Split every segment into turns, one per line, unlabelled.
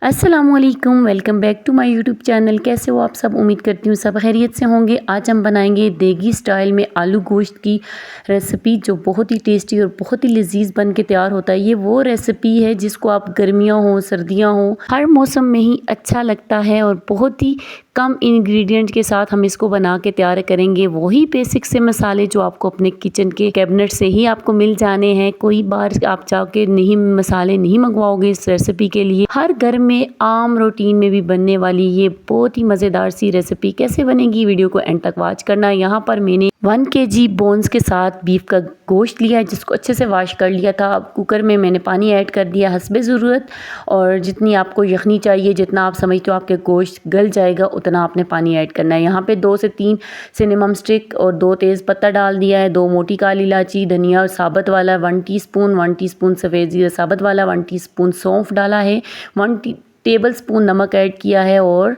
अस्सलामुअलैकुम, welcome back to my YouTube channel. कैसे हो आप सब? उम्मीद करती हूँ सब खैरियत से होंगे। आज हम बनाएंगे देगी स्टाइल में आलू गोश्त की रेसिपी, जो बहुत ही टेस्टी और बहुत ही लजीज बन के तैयार होता है। ये वो रेसिपी है जिसको आप गर्मियाँ हो सर्दियाँ हो हर मौसम में ही अच्छा लगता है और बहुत ही कम इंग्रेडिएंट के साथ हम इसको बना के तैयार करेंगे। वही बेसिक से मसाले जो आपको अपने किचन के कैबिनेट से ही आपको मिल जाने हैं। कोई बार आप जाके नहीं मसाले नहीं मंगवाओगे इस रेसिपी के लिए। हर घर में आम रूटीन में भी बनने वाली ये बहुत ही मज़ेदार सी रेसिपी कैसे बनेगी, वीडियो को एंड तक वॉच करना। यहाँ पर मैंने 1 kg बोन्स के साथ बीफ का गोश्त लिया है, जिसको अच्छे से वॉश कर लिया था। अब कुकर में मैंने पानी ऐड कर दिया हस्बे ज़रूरत, और जितनी आपको यखनी चाहिए, जितना आप समझते हो आपके गोश्त गल जाएगा, उतना आपने पानी ऐड करना है। यहाँ पे 2 से 3 सिनेमम स्टिक और 2 तेज़ पत्ता डाल दिया है, 2 मोटी काली इलायची, धनिया साबुत वाला 1 टीस्पून, 1 टीस्पून सफ़ेद ज़ीरा साबुत वाला, 1 टीस्पून सौंफ डाला है, 1 टेबल स्पून नमक ऐड किया है, और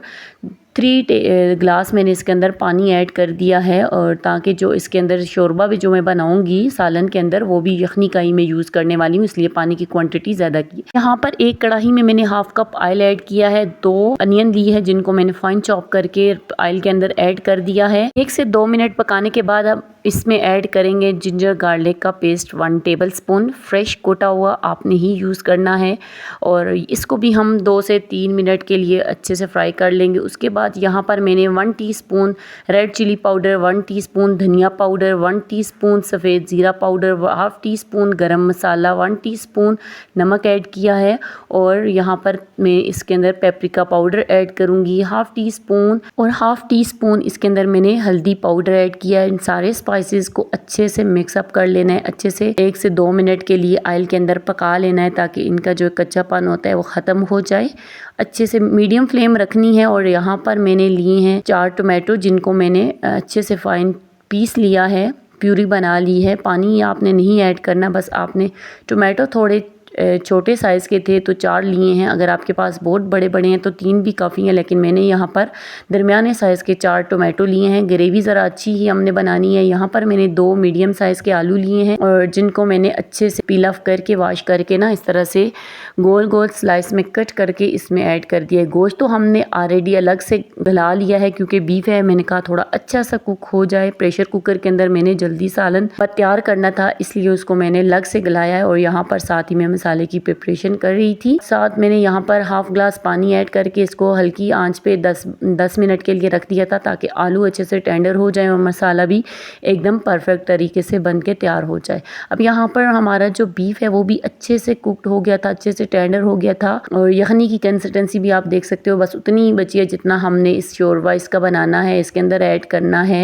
3 ग्लास मैंने इसके अंदर पानी ऐड कर दिया है। और ताकि जो इसके अंदर शोरबा भी जो मैं बनाऊंगी सालन के अंदर, वो भी यखनी का ही मैं यूज़ करने वाली हूँ, इसलिए पानी की क्वांटिटी ज़्यादा की। यहाँ पर एक कढ़ाई में मैंने हाफ कप ऑयल ऐड किया है, 2 अनियन ली है जिनको मैंने फाइन चॉप करके ऑयल के अंदर ऐड कर दिया है। 1 से 2 मिनट पकाने के बाद अब इसमें ऐड करेंगे जिंजर गार्लिक का पेस्ट 1 टेबल स्पून, फ्रेश कोटा हुआ आपने ही यूज़ करना है। और इसको भी हम 2 से 3 मिनट के लिए अच्छे से फ्राई कर लेंगे। उसके बाद यहाँ पर मैंने 1 teaspoon red chilli powder, 1 teaspoon धनिया पाउडर, 1 टीस्पून सफ़ेद ज़ीरा पाउडर, हाफ टीस्पून गरम मसाला, 1 टीस्पून नमक ऐड किया है। और यहाँ पर मैं इसके अंदर पेपरिका पाउडर ऐड करूँगी हाफ टीस्पून, और हाफ टीस्पून इसके अंदर मैंने हल्दी पाउडर ऐड किया है। इन सारे स्पाइसेस को अच्छे से मिक्सअप कर लेना है, अच्छे से 1 से 2 मिनट के लिए ऑयल के अंदर पका लेना है, ताकि इनका जो कच्चापन होता है वो ख़त्म हो जाए। अच्छे से मीडियम फ्लेम रखनी है। और यहाँ पर मैंने लिए हैं 4 टोमेटो, जिनको मैंने अच्छे से फाइन पीस लिया है, प्यूरी बना ली है। पानी आपने नहीं ऐड करना, बस आपने टोमेटो थोड़े छोटे साइज़ के थे तो 4 लिए हैं। अगर आपके पास बहुत बड़े बड़े हैं तो 3 भी काफ़ी हैं, लेकिन मैंने यहाँ पर दरमियाने साइज़ के 4 टोमेटो लिए हैं। ग्रेवी ज़रा अच्छी ही हमने बनानी है। यहाँ पर मैंने 2 मीडियम साइज़ के आलू लिए हैं, और जिनको मैंने अच्छे से पील ऑफ करके वॉश करके ना इस तरह से गोल गोल स्लाइस में कट करके इसमें ऐड कर दिया है। गोश्त तो हमने ऑलरेडी अलग से गला लिया है, क्योंकि बीफ है, मैंने कहा थोड़ा अच्छा सा कुक हो जाए। प्रेशर कुकर के अंदर मैंने जल्दी सालन तैयार करना था, इसलिए उसको मैंने अलग से गलाया है। और यहाँ पर साथ ही मैं मसाले की प्रिपरेशन कर रही थी। साथ मैंने यहाँ पर हाफ ग्लास पानी ऐड करके इसको हल्की आंच पे 10 मिनट के लिए रख दिया था, ताकि आलू अच्छे से टेंडर हो जाए और मसाला भी एकदम परफेक्ट तरीके से बन के तैयार हो जाए। अब यहाँ पर हमारा जो बीफ है वो भी अच्छे से कुकड हो गया था, अच्छे से टेंडर हो गया था। और यखनी की कंसिस्टेंसी भी आप देख सकते हो, बस उतनी ही बची है जितना हमने इस शोरबा इसका बनाना है। इसके अंदर ऐड करना है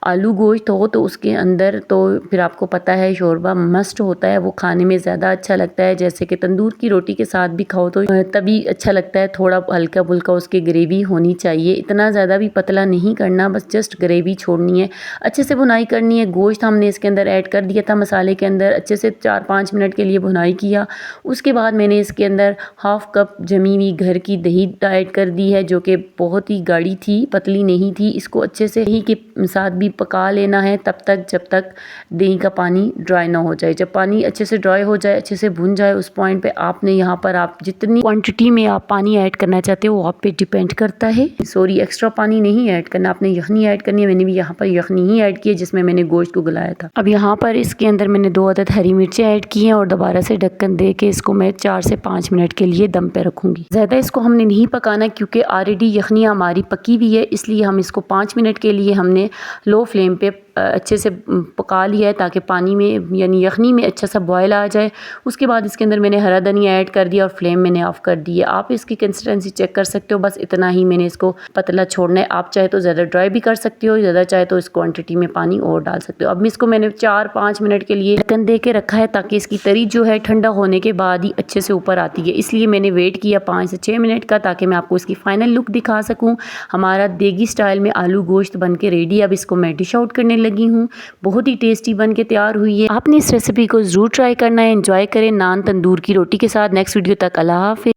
आलू गोश्त हो तो उसके अंदर, तो फिर आपको पता है शोरबा मस्ट होता है, वो खाने में ज़्यादा अच्छा लगता है। जैसे कि तंदूर की रोटी के साथ भी खाओ तो तभी अच्छा लगता है। थोड़ा हल्का फुल्का उसकी ग्रेवी होनी चाहिए, इतना ज़्यादा भी पतला नहीं करना, बस जस्ट ग्रेवी छोड़नी है। अच्छे से भुनाई करनी है। गोश्त हमने इसके अंदर ऐड कर दिया था मसाले के अंदर, अच्छे से 4-5 मिनट के लिए भुनाई किया। उसके बाद मैंने इसके अंदर हाफ कप जमी हुई घर की दही ऐड कर दी है, जो कि बहुत ही गाढ़ी थी, पतली नहीं थी। इसको अच्छे से दही के साथ भी पका लेना है तब तक जब तक दही का पानी ड्राई ना हो जाए। जब पानी अच्छे से ड्राई हो जाए, अच्छे से भुन जाए, उस पॉइंट पे आपने यहाँ पर आप जितनी क्वांटिटी में आप पानी ऐड करना चाहते हो वो आप पे डिपेंड करता है। सॉरी, एक्स्ट्रा पानी नहीं ऐड करना, आपने यखनी ऐड करनी है। मैंने भी यहाँ पर यखनी ही ऐड की है, जिसमें मैंने गोश्त को गलाया था। अब यहाँ पर इसके अंदर मैंने 2 अदद हरी मिर्चें ऐड की हैं, और दोबारा से ढक्कन दे के इसको मैं 4 से 5 मिनट के लिए दम पे रखूँगी। ज़्यादा इसको हमने नहीं पकाना, क्योंकि ऑलरेडी यखनी हमारी पकी हुई है, इसलिए हम इसको 5 मिनट के लिए हमने लो फ्लेम पे अच्छे से पका लिया है, ताकि पानी में यानी यखनी में अच्छा सा बॉयल आ जाए। उसके बाद इसके अंदर मैंने हरा धनिया ऐड कर दिया और फ्लेम मैंने ऑफ कर दी है। आप इसकी कंसिस्टेंसी चेक कर सकते हो, बस इतना ही मैंने इसको पतला छोड़ना है। आप चाहे तो ज़्यादा ड्राई भी कर सकते हो, ज़्यादा चाहे तो इस क्वांटिटी में पानी और डाल सकते हो। अब इसको मैंने 4-5 मिनट के लिए ढक्कन दे के रखा है, ताकि इसकी तरी जो है ठंडा होने के बाद ही अच्छे से ऊपर आती है। इसलिए मैंने वेट किया 5 से 6 मिनट का, ताकि मैं आपको इसकी फाइनल लुक दिखा सकूँ। हमारा देगी स्टाइल में आलू गोश्त बन के रेडी। अब इसको मैं डिश आउट करने लगी हूँ। बहुत ही टेस्टी बन के तैयार हुई है। आपने इस रेसिपी को ज़रूर ट्राई करना है। एंजॉय करें नान तंदूर की रोटी के साथ। नेक्स्ट वीडियो तक अल्लाह हाफ़िज़।